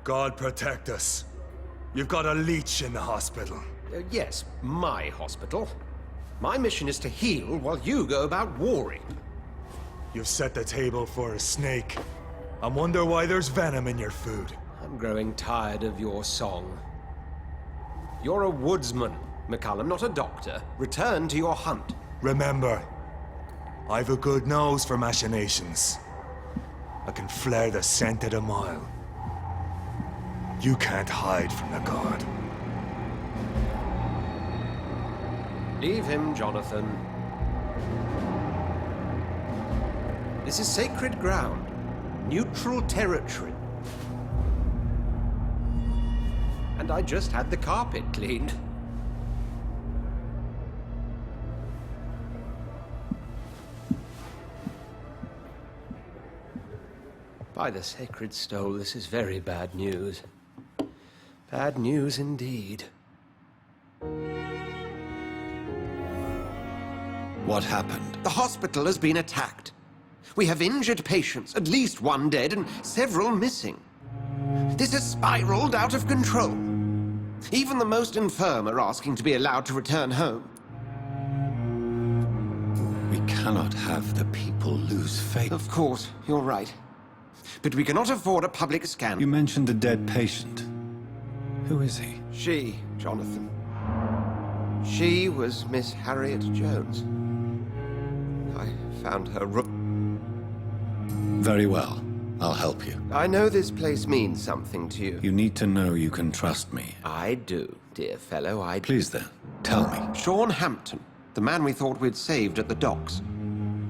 God protect us. You've got a leech in the hospital. Yes, my hospital. My mission is to heal while you go about warring. You've set the table for a snake. I wonder why there's venom in your food. I'm growing tired of your song. You're a woodsman, McCullum, not a doctor. Return to your hunt. Remember, I've a good nose for machinations. I can flare the scent at a mile. You can't hide from the god. Leave him, Jonathan. This is sacred ground. Neutral territory. And I just had the carpet cleaned. By the sacred stole, this is very bad news. Bad news indeed. What happened? The hospital has been attacked. We have injured patients, at least one dead and several missing. This has spiraled out of control. Even the most infirm are asking to be allowed to return home. We cannot have the people lose faith. Of course, you're right. But we cannot afford a public scandal. You mentioned a dead patient. Who is he? She, Jonathan. She was Miss Harriet Jones. I found her room. Very well. I'll help you. I know this place means something to you. You need to know you can trust me. I do, dear fellow, I do. Please then, tell me. Sean Hampton, the man we thought we'd saved at the docks.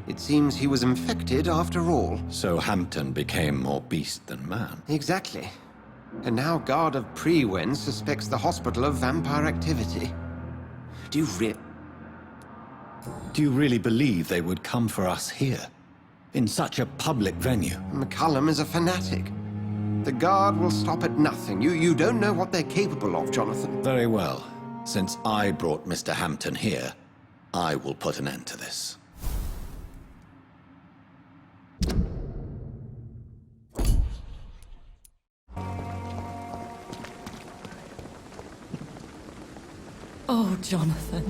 It seems he was infected after all. So Hampton became more beast than man. Exactly. And now Guard of Prewen suspects the hospital of vampire activity. Do you really believe they would come for us here? In such a public venue? McCullum is a fanatic. The Guard will stop at nothing. You don't know what they're capable of, Jonathan. Very well. Since I brought Mr. Hampton here, I will put an end to this. Oh, Jonathan,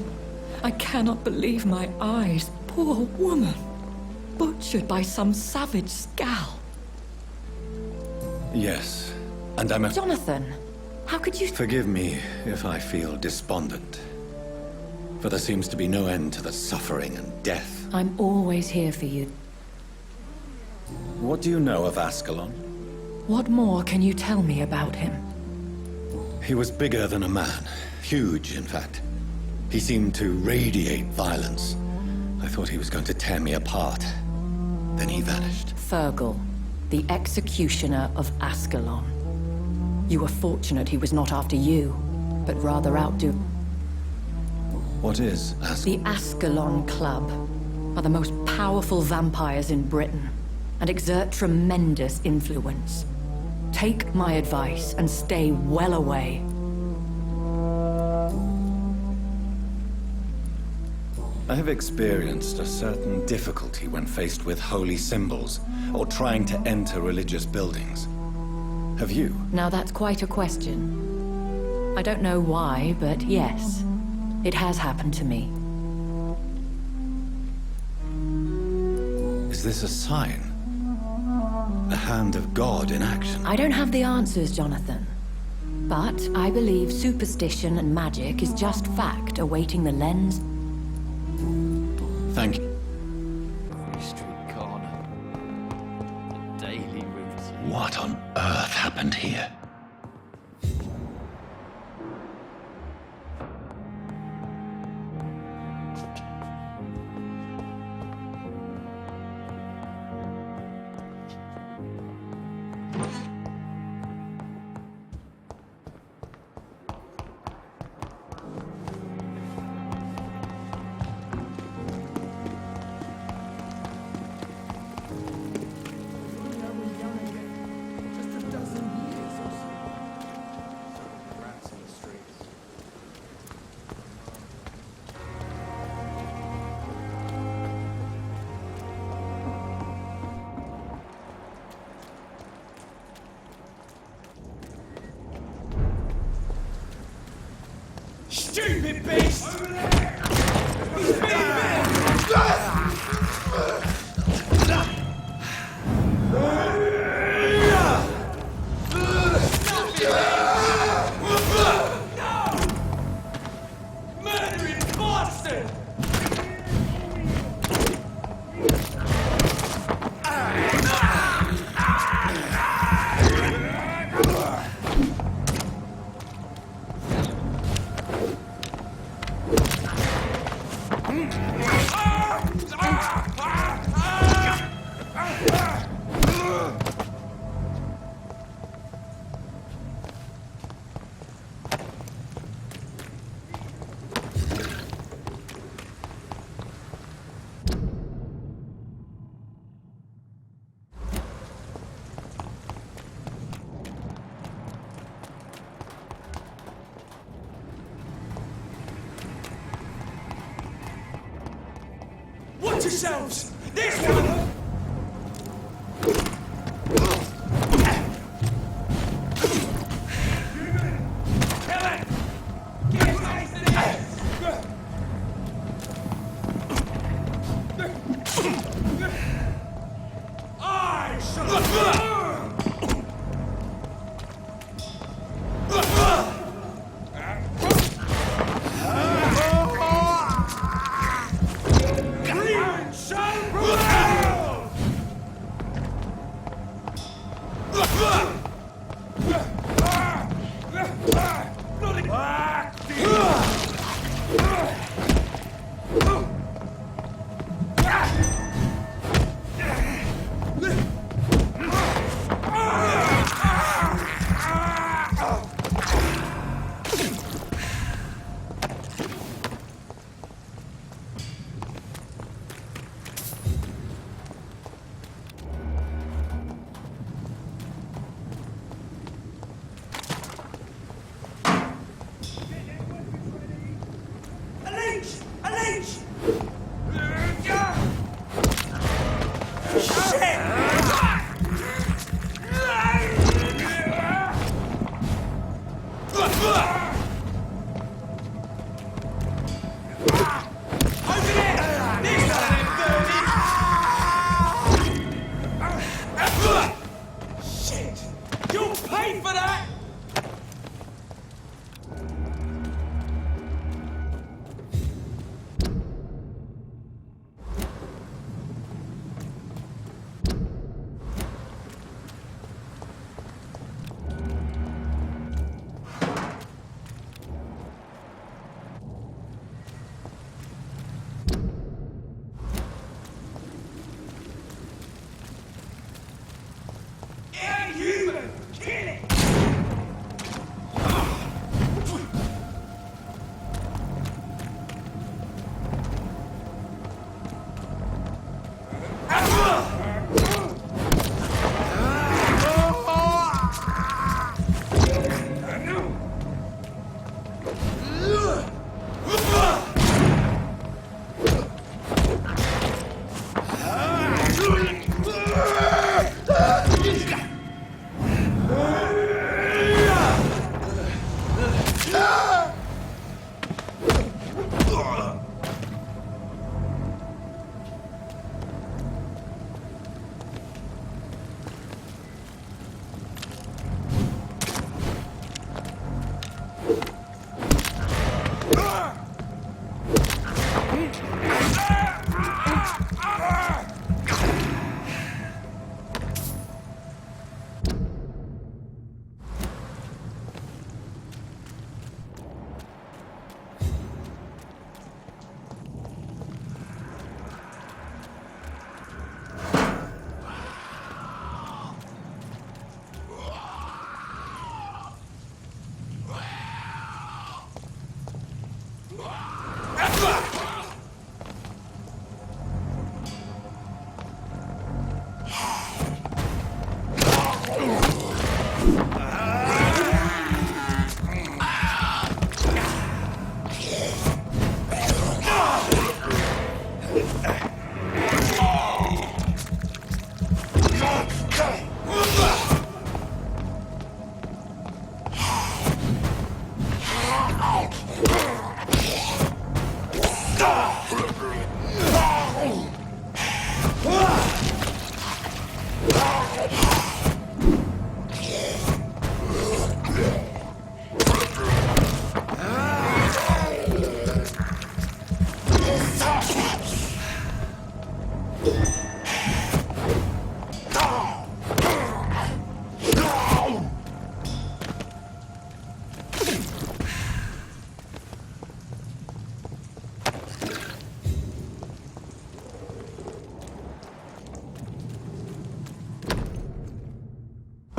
I cannot believe my eyes. Poor woman. Butchered by some savage scowl. Yes, and I'm a... Jonathan, how could you... Forgive me if I feel despondent. For there seems to be no end to the suffering and death. I'm always here for you. What do you know of Ascalon? What more can you tell me about him? He was bigger than a man. Huge, in fact. He seemed to radiate violence. I thought he was going to tear me apart. Then he vanished. Fergal, the executioner of Ascalon. You were fortunate he was not after you, but rather outdo... What is Ascalon? The Ascalon Club are the most powerful vampires in Britain and exert tremendous influence. Take my advice and stay well away. I have experienced a certain difficulty when faced with holy symbols or trying to enter religious buildings. Have you? Now that's quite a question. I don't know why, but yes, it has happened to me. Is this a sign? The hand of God in action? I don't have the answers, Jonathan. But I believe superstition and magic is just fact awaiting the lens. Thank you. Street corner. A daily routine. What on earth happened here? stupid beast! He's being bit! Murdering bastard! Watch yourselves! This one! Kill it! Get nice and I shall...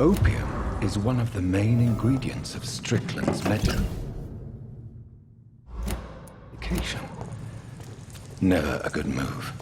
Opium is one of the main ingredients of Strickland's medication. Never a good move.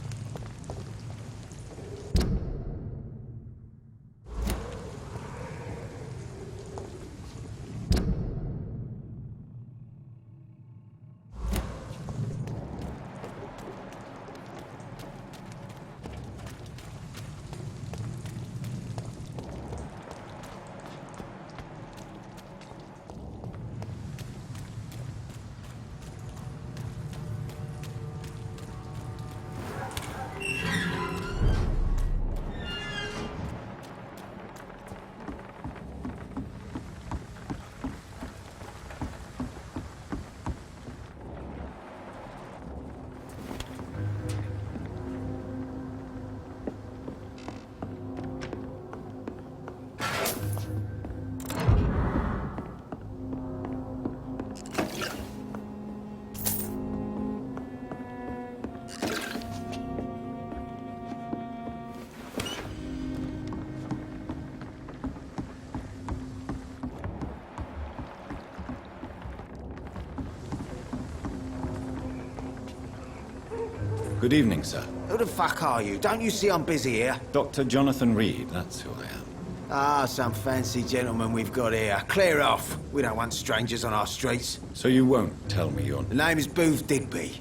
Good evening, sir. Who the fuck are you? Don't you see I'm busy here? Dr. Jonathan Reed, that's who I am. Ah, some fancy gentleman we've got here. Clear off. We don't want strangers on our streets. So you won't tell me your... The name is Booth Digby.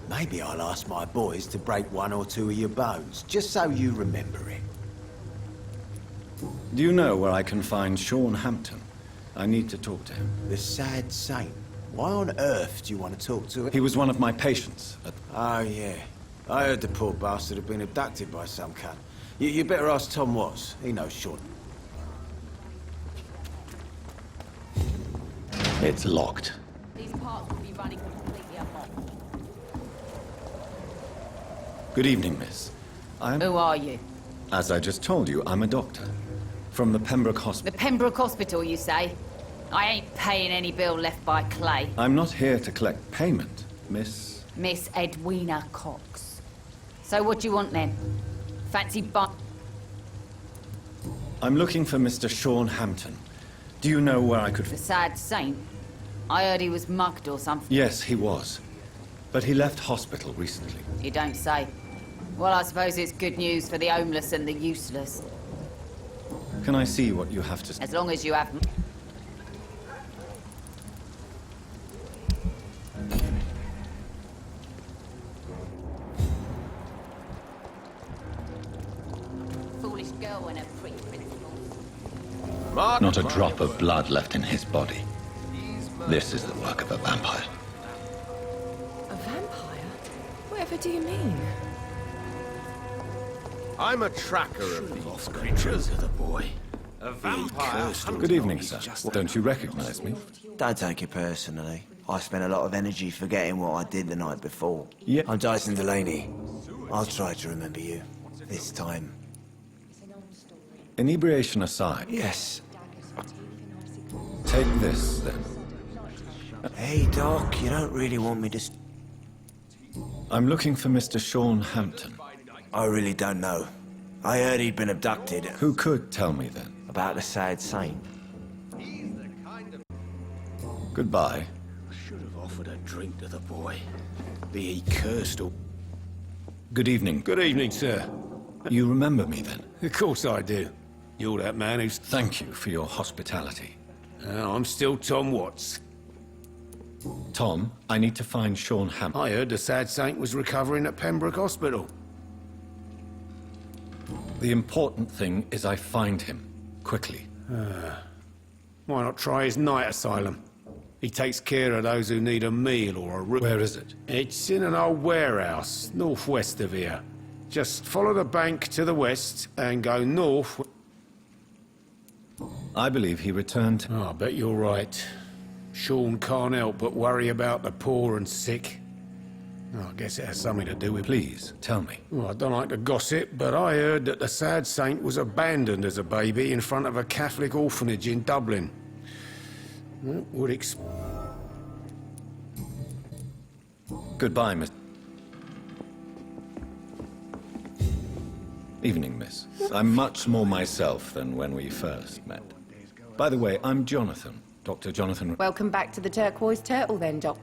Maybe I'll ask my boys to break one or two of your bones, just so you remember it. Do you know where I can find Sean Hampton? I need to talk to him. The sad saint. Why on earth do you want to talk to him? He was one of my patients. Oh, yeah. I heard the poor bastard had been abducted by some cunt. You better ask Tom Watts. He knows Sean. It's locked. These parts will be running completely amok. Good evening, miss. Who are you? As I just told you, I'm a doctor. From the Pembroke The Hospital. Pembroke Hospital, you say? I ain't paying any bill left by Clay. I'm not here to collect payment, miss. Miss Edwina Cox. So what do you want then? Fancy I'm looking for Mr. Sean Hampton. Do you know where I could... the sad saint? I heard he was mugged or something. Yes, he was. But he left hospital recently. You don't say. Well, I suppose it's good news for the homeless and the useless. Can I see what you have to say? As long as you have... foolish girl and her pretty principles. Not a drop of blood left in his body. This is the work of a vampire. A vampire? Whatever do you mean? I'm a tracker of these creatures. The boy. A vampire. Good evening, sir. Don't you recognize me? Don't take it personally. I spent a lot of energy forgetting what I did the night before. Yeah. I'm Dyson Delaney. I'll try to remember you. This time. Inebriation aside, Yes. take this, then. Hey, Doc, you don't really want me to... I'm looking for Mr. Sean Hampton. I really don't know. I heard he'd been abducted. Who could tell me, then? About the sad saint. Goodbye. Should have offered a drink to the boy. Be he cursed or... Good evening. Good evening, sir. You remember me, then? Of course I do. You're that man who's... Thank you for your hospitality. I'm still Tom Watts. Tom, I need to find Sean Hampton. I heard the sad saint was recovering at Pembroke Hospital. The important thing is I find him. Quickly. Why not try his night asylum? He takes care of those who need a meal or a room. Where is it? It's in an old warehouse, northwest of here. Just follow the bank to the west and go north. I believe he returned. Oh, I bet you're right. Sean can't help but worry about the poor and sick. Oh, I guess it has something to do with... Please, tell me. Well, I don't like to gossip, but I heard that the sad saint was abandoned as a baby in front of a Catholic orphanage in Dublin. Would Goodbye, Miss... Evening, miss. I'm much more myself than when we first met. By the way, I'm Jonathan. Dr. Jonathan... Welcome back to the Turquoise Turtle then, Doc.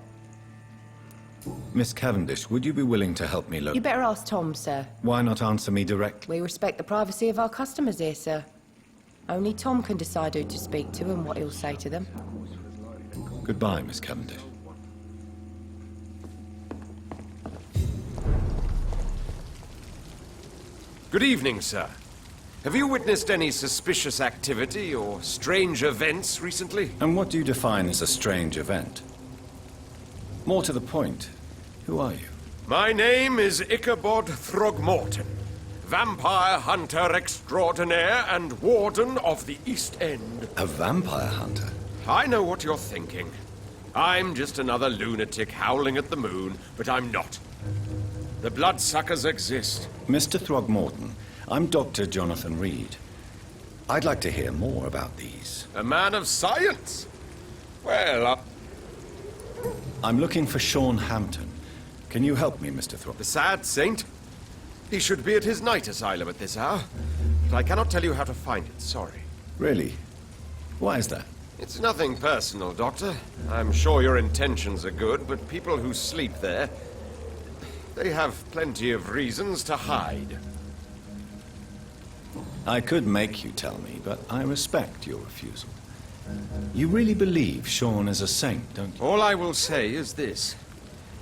Miss Cavendish, would you be willing to help me look... You better ask Tom, sir. Why not answer me directly? We respect the privacy of our customers here, sir. Only Tom can decide who to speak to and what he'll say to them. Goodbye, Miss Cavendish. Good evening, sir. Have you witnessed any suspicious activity or strange events recently? And what do you define as a strange event? More to the point, who are you? My name is Ichabod Throgmorton, vampire hunter extraordinaire and warden of the East End. A vampire hunter? I know what you're thinking. I'm just another lunatic howling at the moon, but I'm not. The bloodsuckers exist. Mr. Throgmorton, I'm Dr. Jonathan Reed. I'd like to hear more about these. A man of science? Well, I'm looking for Sean Hampton. Can you help me, Mr. Throg? The sad saint? He should be at his night asylum at this hour. But I cannot tell you how to find it, sorry. Really? Why is that? It's nothing personal, Doctor. I'm sure your intentions are good, but people who sleep there... they have plenty of reasons to hide. I could make you tell me, but I respect your refusal. You really believe Sean is a saint, don't you? All I will say is this.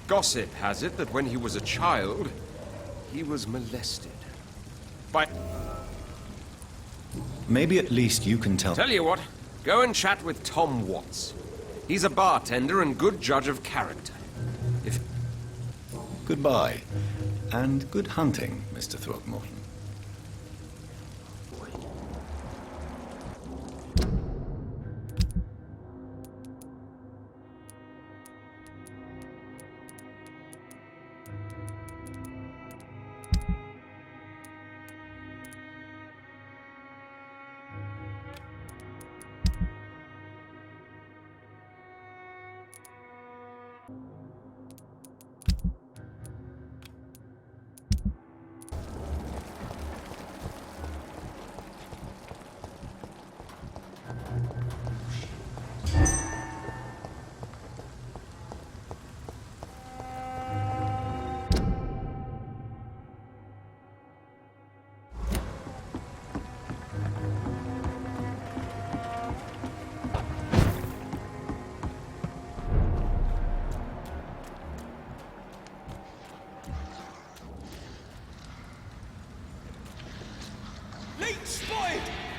Gossip has it that when he was a child, he was molested. By... Maybe at least you can tell... Tell you what, go and chat with Tom Watts. He's a bartender and good judge of character. If... Goodbye, and good hunting, Mr. Throgmorton.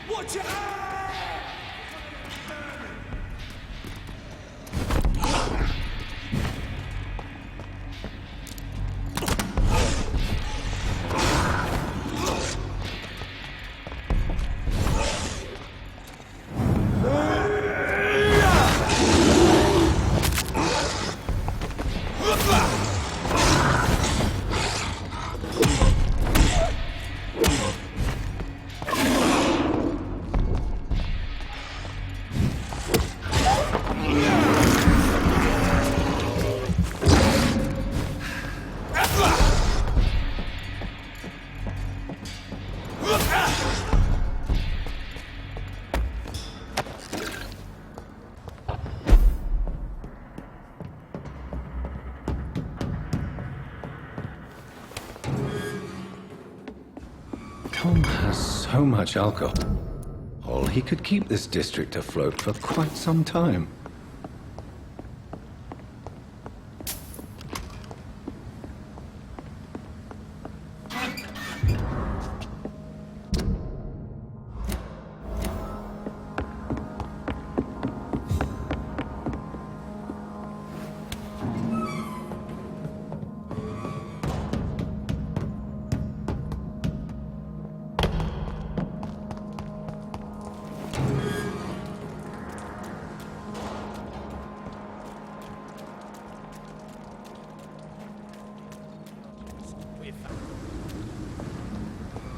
Watch out! Tom has so much alcohol. He could keep this district afloat for quite some time.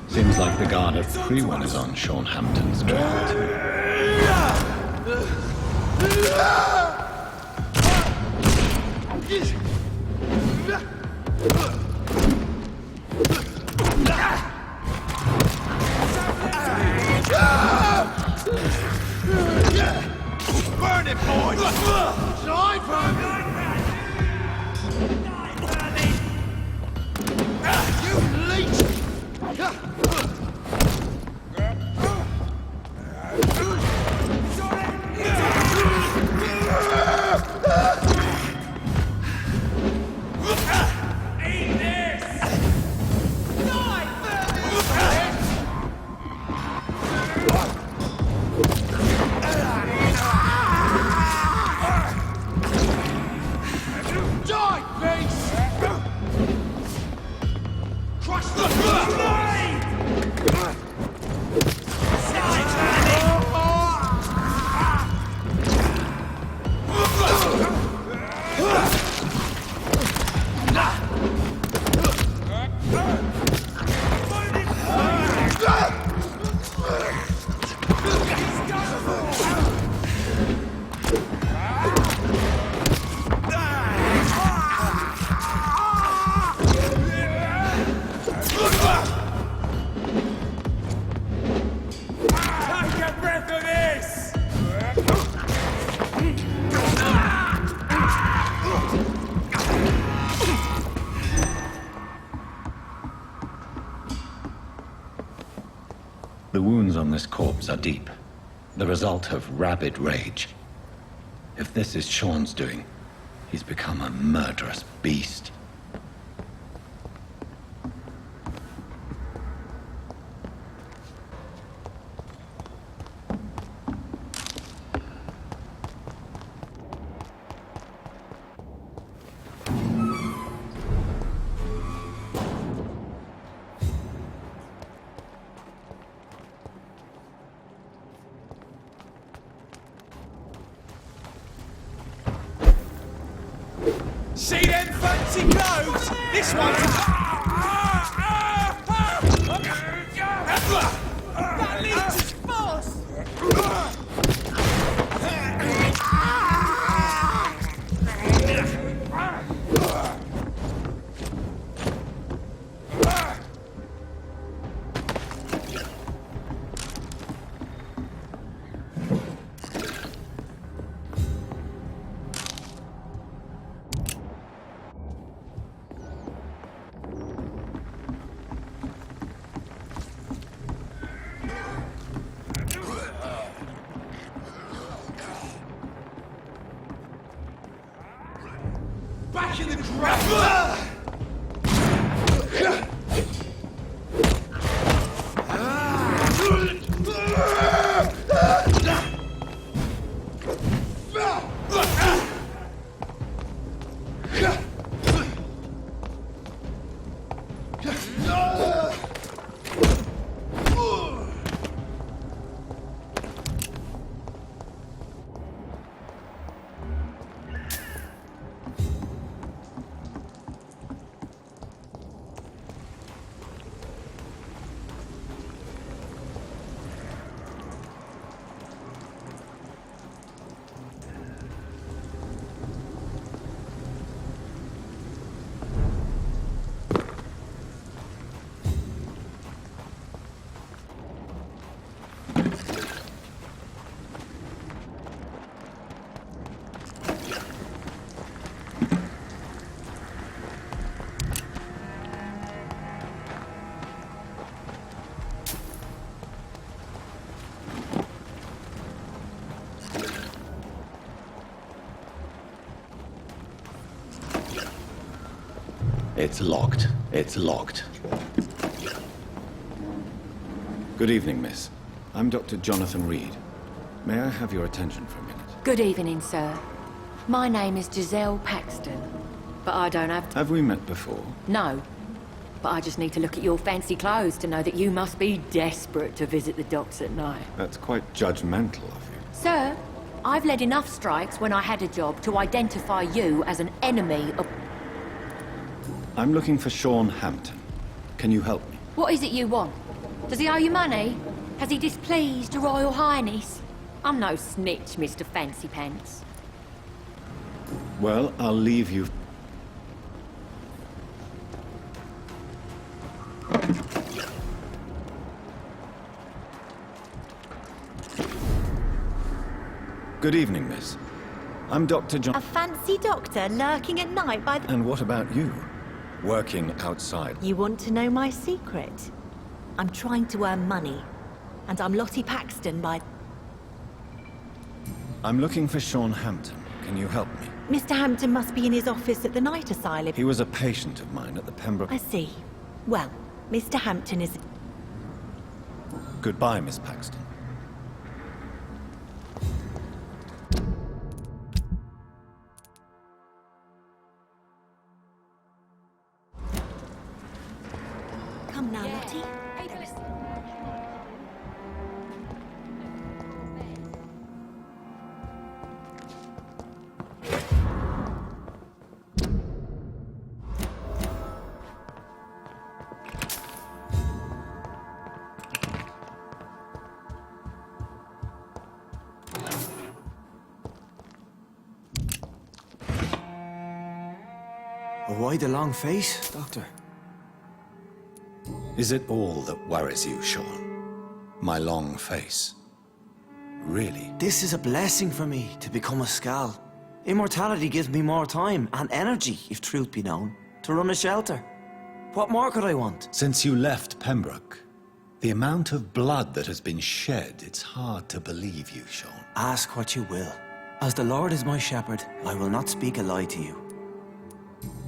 Seems like the guard of Freeman is on Sean Hampton's trail too. Burn it, boys! Die, Vermin! You leech! Eat this! Die, Die, beast! Crush the blade! Take a breath of this! The wounds on this corpse are deep, the result of rabid rage. If this is Sean's doing, he's become a murderous beast. See them fancy clothes? This one's... That leech is fast! Back in the ground! It's locked. It's locked. Good evening, miss. I'm Dr. Jonathan Reed. May I have your attention for a minute? Good evening, sir. My name is Giselle Paxton, but I don't have... Have we met before? No, but I just need to look at your fancy clothes to know that you must be desperate to visit the docks at night. That's quite judgmental of you. Sir, I've led enough strikes when I had a job to identify you as an enemy of... I'm looking for Sean Hampton. Can you help me? What is it you want? Does he owe you money? Has he displeased your Royal Highness? I'm no snitch, Mr. Fancy Pants. Well, I'll leave you. Good evening, miss. I'm Dr. John. A fancy doctor lurking at night by the... And what about you? Working outside. You want to know my secret? I'm trying to earn money. And I'm Lottie Paxton by... I'm looking for Sean Hampton. Can you help me? Mr. Hampton must be in his office at the night asylum. He was a patient of mine at the Pembroke... I see. Well, Mr. Hampton is... Goodbye, Miss Paxton. Come now, Lottie. Why the long face, Doctor? Is it all that worries you, Sean? My long face? Really? This is a blessing for me, to become a Skal. Immortality gives me more time and energy, if truth be known, to run a shelter. What more could I want? Since you left Pembroke, the amount of blood that has been shed, it's hard to believe you, Sean. Ask what you will. As the Lord is my shepherd, I will not speak a lie to you.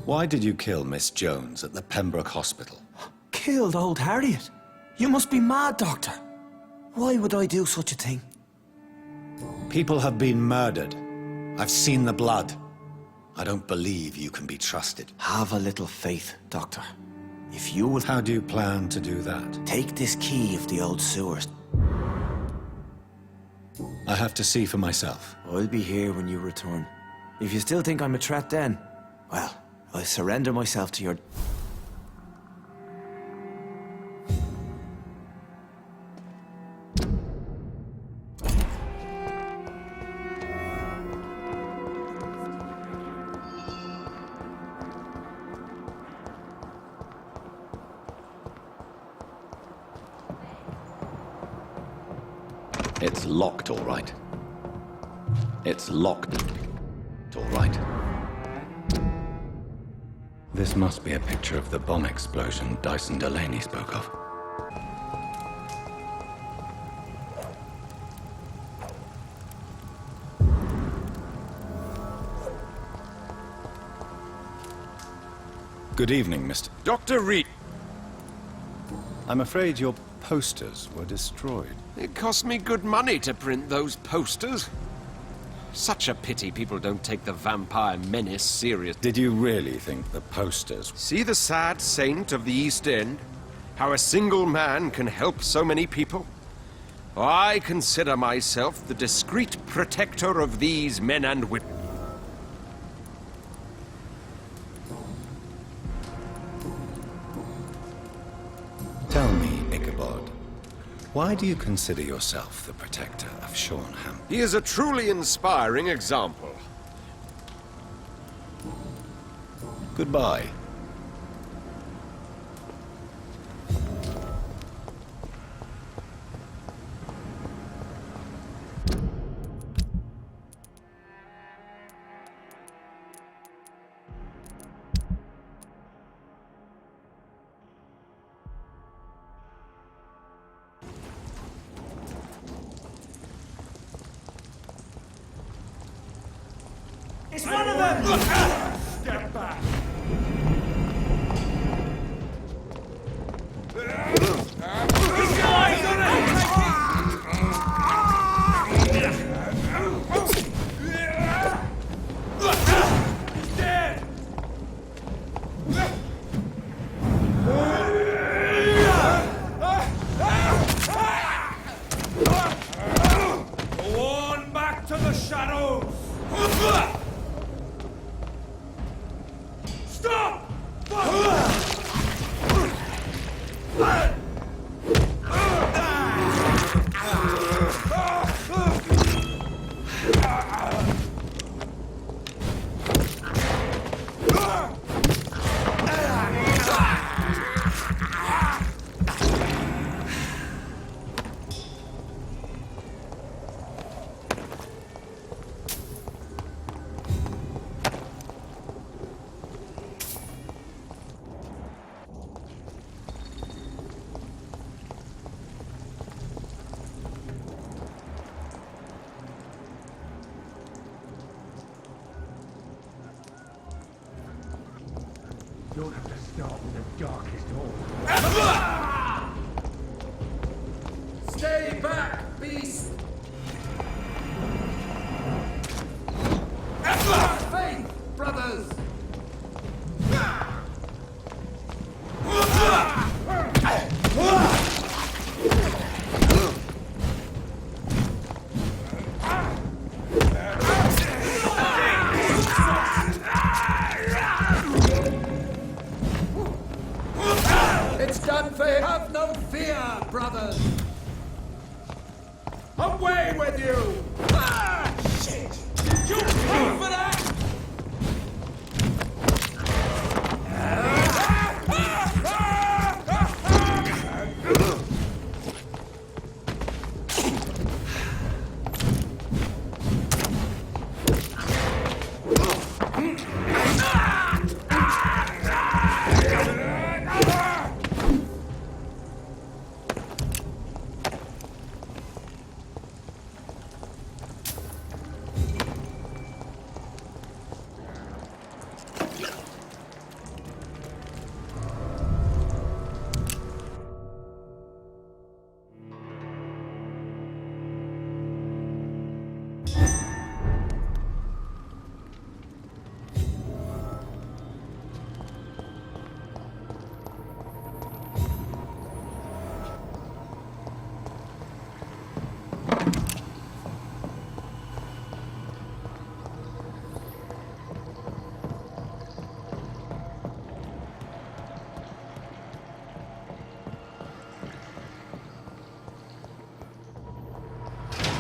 Why did you kill Miss Jones at the Pembroke Hospital? Killed old Harriet? You must be mad, Doctor. Why would I do such a thing? People have been murdered. I've seen the blood. I don't believe you can be trusted. Have a little faith, Doctor. If you will... How do you plan to do that? Take this key of the old sewers. I have to see for myself. I'll be here when you return. If you still think I'm a threat then, well, I'll surrender myself to your... It's locked, all right. It's locked, all right. This must be a picture of the bomb explosion Dyson Delaney spoke of. Good evening, Mr. Dr. Reed. I'm afraid your posters were destroyed. It cost me good money to print those posters. Such a pity people don't take the vampire menace serious. Did you really think the posters... See the sad saint of the East End? How a single man can help so many people? I consider myself the discreet protector of these men and women. Tell me, Ichabod, why do you consider yourself the protector of Sean Hampton? He is a truly inspiring example. Goodbye. It's one of them! Step back! This guy's on it! He's dead! Go on back to the shadows! darkest hour. Stay back, beast! Faith, brothers! It's done for him. Have no fear, brothers! Away with you! Ah, shit! You pay for that!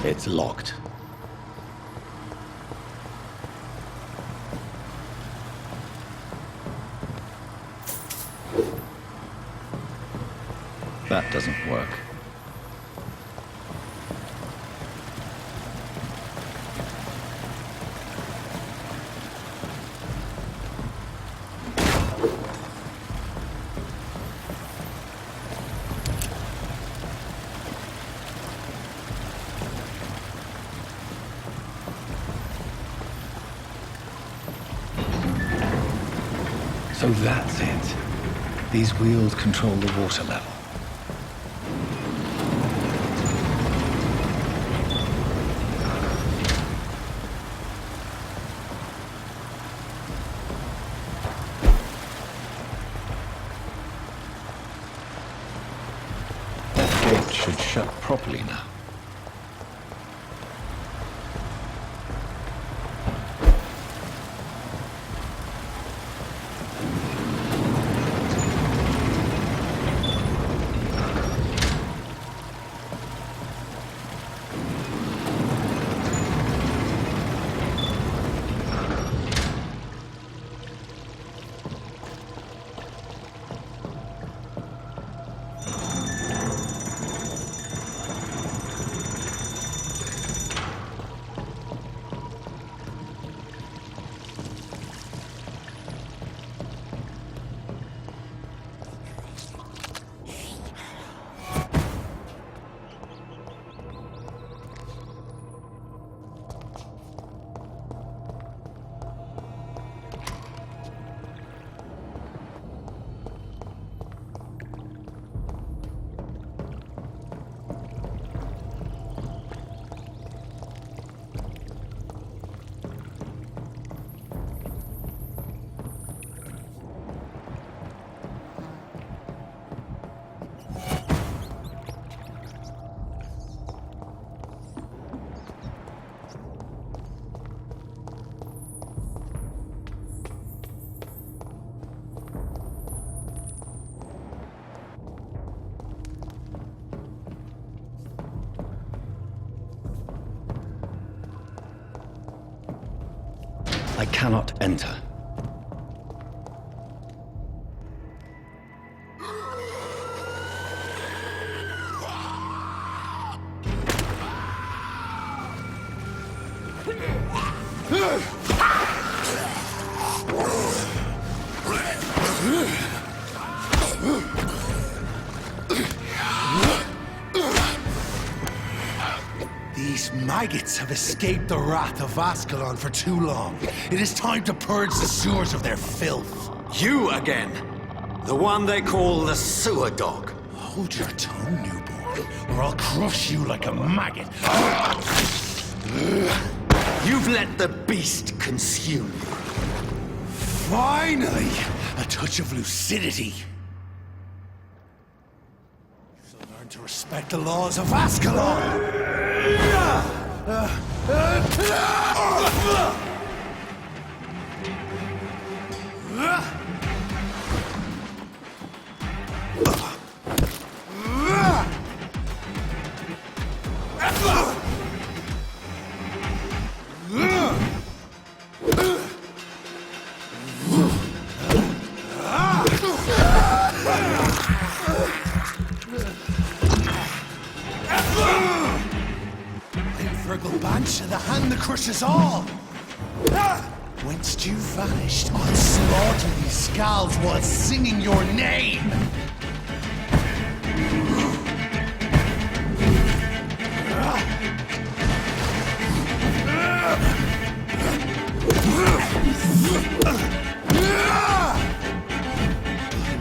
It's locked. That doesn't work. So that's it. These wheels control the water level. The gate should shut properly now. I cannot enter. These maggots have escaped the wrath of Ascalon for too long. It is time to purge the sewers of their filth. You again! The one they call the sewer dog. Hold your tongue, new boy, or I'll crush you like a maggot. You've let the beast consume you. Finally, a touch of lucidity. So learn to respect the laws of Ascalon. The hand that crushes all! Whence you vanished, I'll slaughter these scalds while singing your name!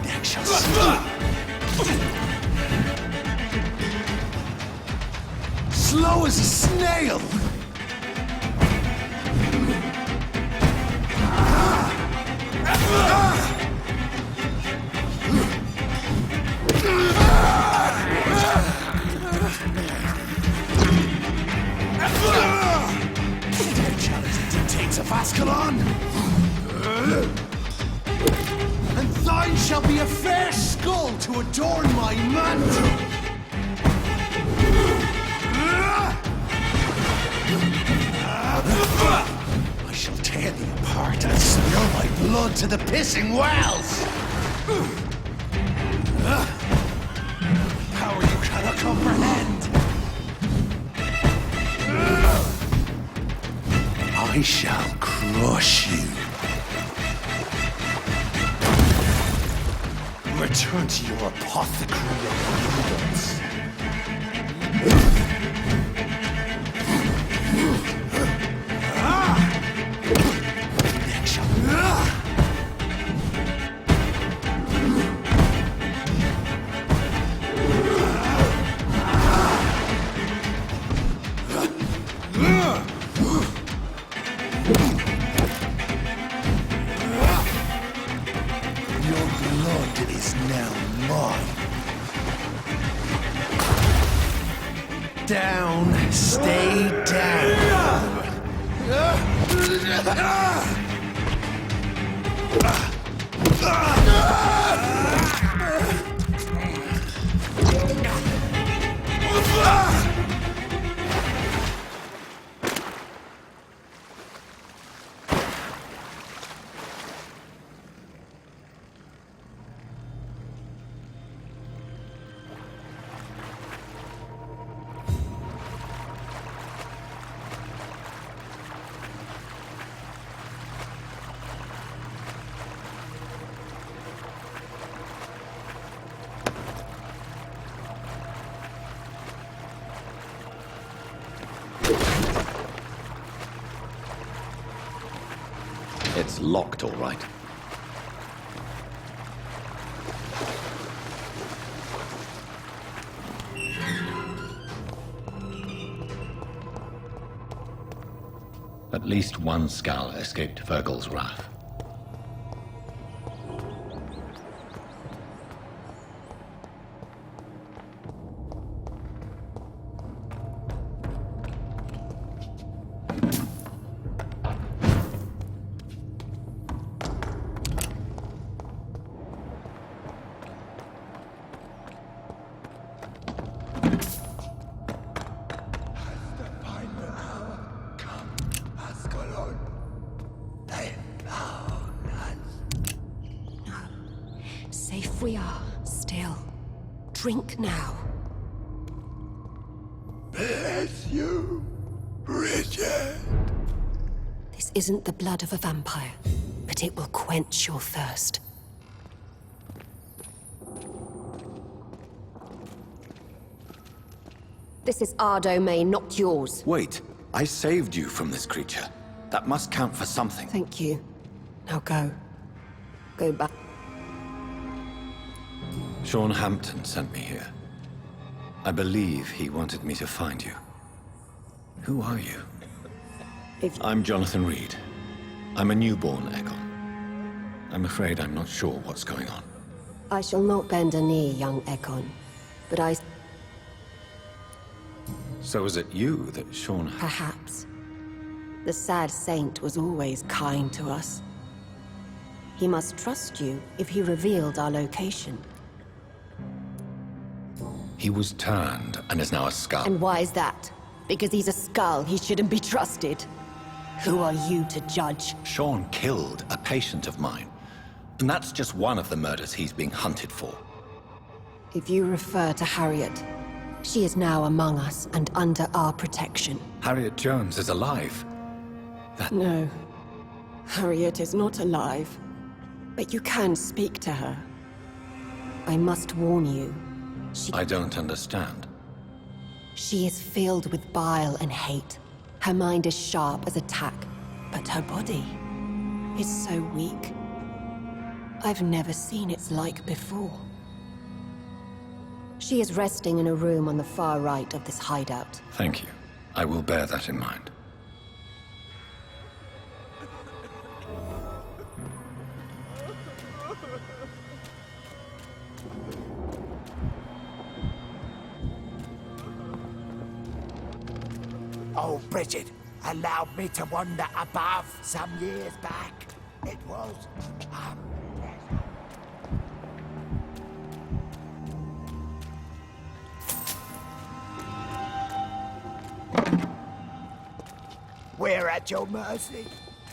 Neck shall slow as a snail! Of Ascalon, and thine shall be a fair skull to adorn my mantle. I shall tear thee apart and spill my blood to the pissing wells. Power you cannot comprehend. I shall crush you. Return to your apothecary of needles. Down, stay down. It's locked, all right. At least one Skal escaped Virgil's wrath. Safe we are, still. Drink now. Bless you, Richard. This isn't the blood of a vampire, but it will quench your thirst. This is our domain, not yours. Wait, I saved you from this creature. That must count for something. Thank you. Now go. Go back. Sean Hampton sent me here. I believe he wanted me to find you. Who are you? I'm Jonathan Reed. I'm a newborn Egon. I'm afraid I'm not sure what's going on. I shall not bend a knee, young Egon, but I... So is it you that Sean... Perhaps. The sad saint was always kind to us. He must trust you if he revealed our location. He was turned and is now a skull. And why is that? Because he's a skull, he shouldn't be trusted. Who are you to judge? Sean killed a patient of mine. And that's just one of the murders he's being hunted for. If you refer to Harriet, she is now among us and under our protection. Harriet Jones is alive. No. Harriet is not alive. But you can speak to her. I must warn you. I don't understand. She is filled with bile and hate. Her mind is sharp as a tack, but her body is so weak. I've never seen its like before. She is resting in a room on the far right of this hideout. Thank you. I will bear that in mind. Oh, Bridget allowed me to wander above some years back. It was We're at your mercy.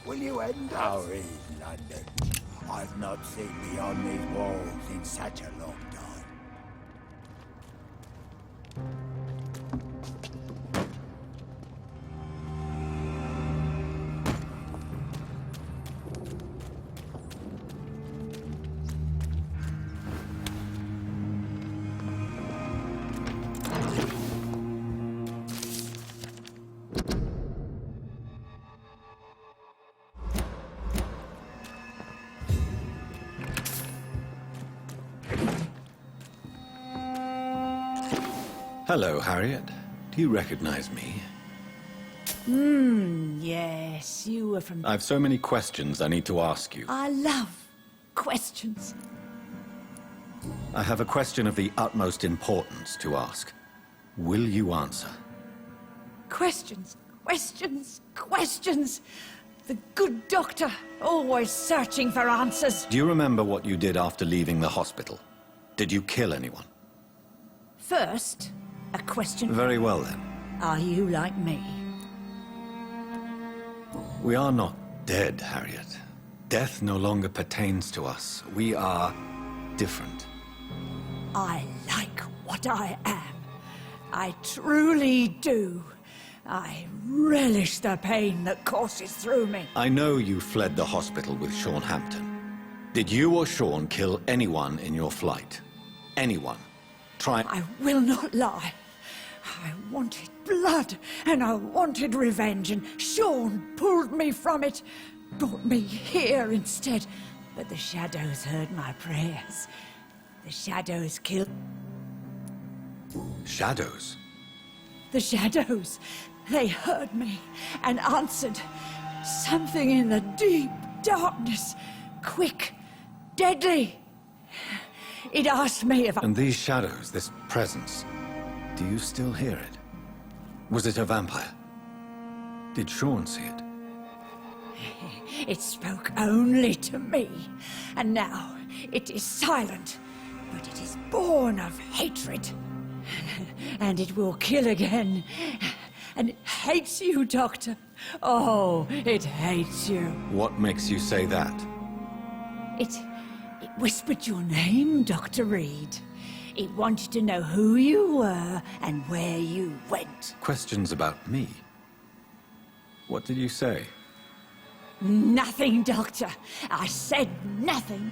Will you end us? How is London? I've not seen beyond these walls in such a long time. Hello, Harriet. Do you recognize me? Yes, you were from... I've so many questions I need to ask you. I love questions. I have a question of the utmost importance to ask. Will you answer? Questions, questions, questions. The good doctor, always searching for answers. Do you remember what you did after leaving the hospital? Did you kill anyone? First, a question. Very well, then. Are you like me? We are not dead, Harriet. Death no longer pertains to us. We are different. I like what I am. I truly do. I relish the pain that courses through me. I know you fled the hospital with Sean Hampton. Did you or Sean kill anyone in your flight? Anyone? I will not lie. I wanted blood, and I wanted revenge, and Sean pulled me from it, brought me here instead. But the shadows heard my prayers. The shadows killed... Shadows? The shadows. They heard me and answered. Something in the deep darkness. Quick, deadly. It asked me if I... And these shadows, this presence, do you still hear it? Was it a vampire? Did Sean see it? It spoke only to me, and now it is silent, but it is born of hatred. And it will kill again. And it hates you, Doctor. Oh, it hates you. What makes you say that? It whispered your name, Dr. Reed. It wanted to know who you were and where you went. Questions about me? What did you say? Nothing, Doctor. I said nothing.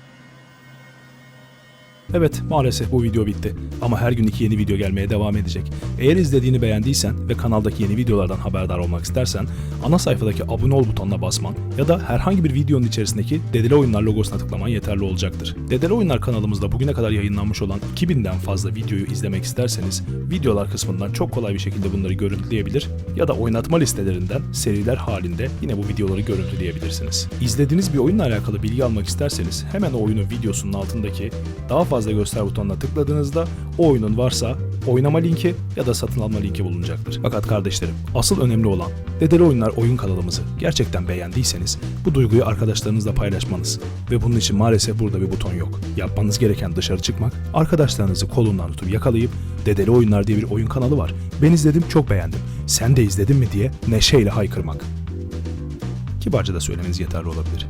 Evet, maalesef bu video bitti. Ama her gün 2 yeni video gelmeye devam edecek. Eğer izlediğini beğendiysen ve kanaldaki yeni videolardan haberdar olmak istersen, ana sayfadaki abone ol butonuna basman ya da herhangi bir videonun içerisindeki DeDeliOyunlar logosuna tıklaman yeterli olacaktır. DeDeliOyunlar kanalımızda bugüne kadar yayınlanmış olan 2000'den fazla videoyu izlemek isterseniz, videolar kısmından çok kolay bir şekilde bunları görüntüleyebilir ya da oynatma listelerinden seriler halinde yine bu videoları görüntüleyebilirsiniz. İzlediğiniz bir oyunla alakalı bilgi almak isterseniz hemen o oyunun videosunun altındaki daha fazla göster butonuna tıkladığınızda o oyunun varsa oynama linki ya da satın alma linki bulunacaktır. Fakat kardeşlerim, asıl önemli olan DeDeliOyunlar oyun kanalımızı gerçekten beğendiyseniz bu duyguyu arkadaşlarınızla paylaşmanız ve bunun için maalesef burada bir buton yok. Yapmanız gereken dışarı çıkmak, arkadaşlarınızı kolundan tutup yakalayıp DeDeliOyunlar diye bir oyun kanalı var. Ben izledim, çok beğendim. Sen de izledin mi diye neşeyle haykırmak. Kibarca da söylemeniz yeterli olabilir.